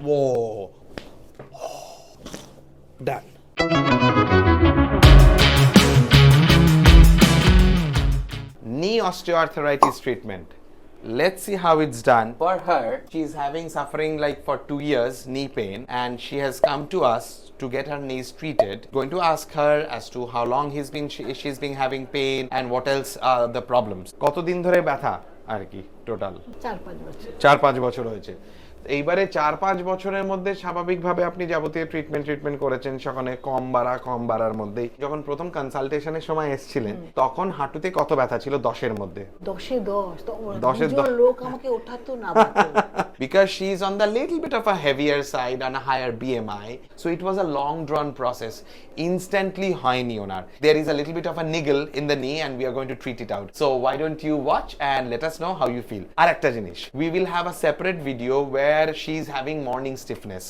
Whoa. Done. Knee osteoarthritis treatment. Let's see how it's done. For her, she's having suffering like for 2 years, knee pain, and she has come to us to get her knees treated. Going to ask her as to how long she's been having pain and what else are the problems. কতদিন ধরে ব্যথা আর কি total 4-5 বছর হয়েছে। এইবারে 4-5 বছরের মধ্যে স্বাভাবিকভাবে আপনি যাবতীয় ট্রিটমেন্ট করেছেন, সেখানে কম বাড়ার মধ্যে। যখন প্রথম কনসালটেশনের সময় এসেছিলেন তখন হাঁটুতে কত ব্যথা ছিল? 10-এর মধ্যে। 10 লোক আমাকে ওঠাতো না। Because she is on the little bit of a heavier side and a higher BMI, so it was a long drawn process. Instantly হয়নি ওনার। There is a little bit of a niggle in the knee and we are going to treat it out. So why don't you watch and let us know how you feel. আর একটা জিনিস, we will have a separate video where she is having morning stiffness,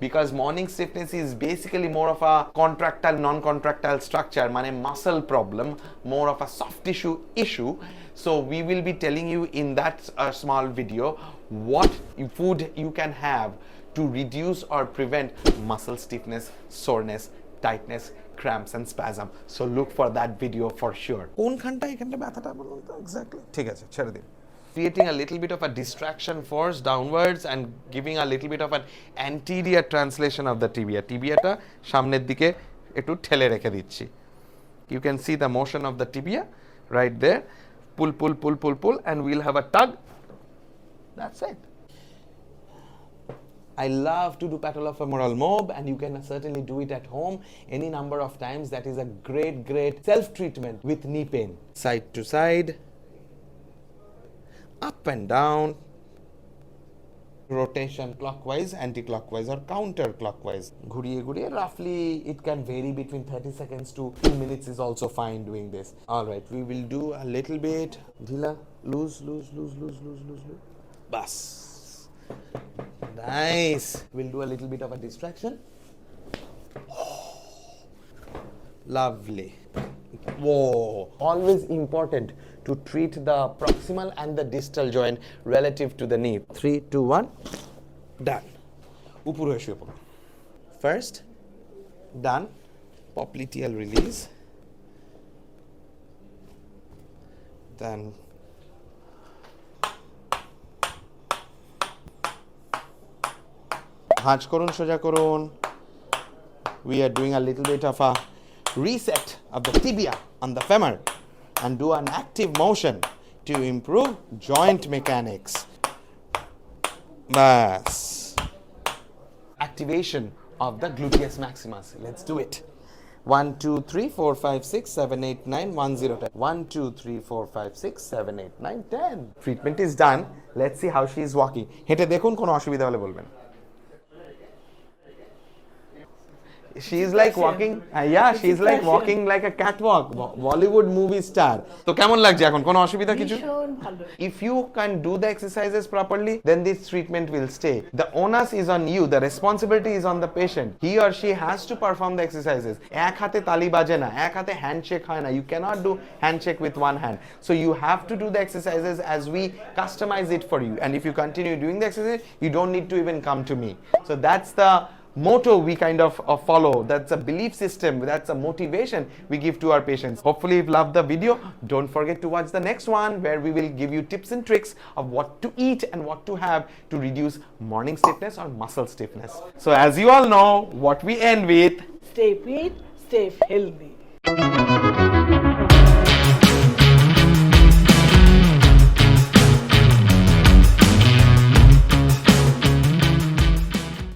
because morning stiffness is basically more of a contractile non-contractile structure, মানে muscle problem, more of a soft tissue issue. So we will be telling you in that small video what food you can have to reduce or prevent muscle stiffness, soreness, tightness, cramps and spasm. So look for that video for sure. কোনখানটা এখানটা ব্যথাটা বলুন তো exactly. ঠিক আছে, ছেড়ে দিন। Creating a little bit of a distraction force downwards and giving a little bit of an anterior translation of the tibia. Tibiata সামনের দিকে একটু ঠেলে রেখে দিচ্ছি। You can see the motion of the tibia right there. Pull and we'll have a tug. That's it. I love to do patellofemoral mob, and you can certainly do it at home any number of times. That is a great self-treatment with knee pain. Side to side, up and down, rotation clockwise, anti-clockwise or counter-clockwise. Ghuriye, roughly it can vary between 30 seconds to 2 minutes is also fine doing this. All right, we will do a little bit. Dhila, loose. Bas. Nice. We'll do a little bit of a distraction. Lovely. Whoa. Always important to treat the proximal and the distal joint relative to the knee. 3, 2, 1. Done. Upuru hয়ে শুয়ে পড়ো। First, done. Popliteal release. Then ভাঁজ করুন, সোজা করুন। We are doing a little bit of a reset of the tibia on the femur and do an active motion to improve joint mechanics. Bas. Activation of the gluteus maximus. Let's do it. 1, 2, 3, 4, 5, 6, 7, 8, 9, 1, 0, 10. 1, 2, 3, 4, 5, 6, 7, 8, 9, 10. Treatment is done. Let's see how she is walking. হেঁটে দেখুন, কোনো অসুবিধা হলে বলবেন। She's like walking, she's like walking like a catwalk, Bollywood movie star. তো কেমন লাগছে এখন? কোনো অসুবিধা কিছু? If you can do the exercises properly, then this treatment will stay. The onus is on you, the responsibility is on the patient. He or she has to perform the exercises. এক হাতে তালি বাজে না, এক হাতে handshake হয় না. You cannot do handshake with one hand. So you have to do the exercises as we customize it for you. And if you continue doing the exercise, you don't need to even come to me. So that's the motto we kind of follow. That's a belief system, that's a motivation we give to our patients. Hopefully you've loved the video. Don't forget to watch the next one where we will give you tips and tricks of what to eat and what to have to reduce morning stiffness or muscle stiffness. So as you all know, what we end with: stay fit, stay healthy.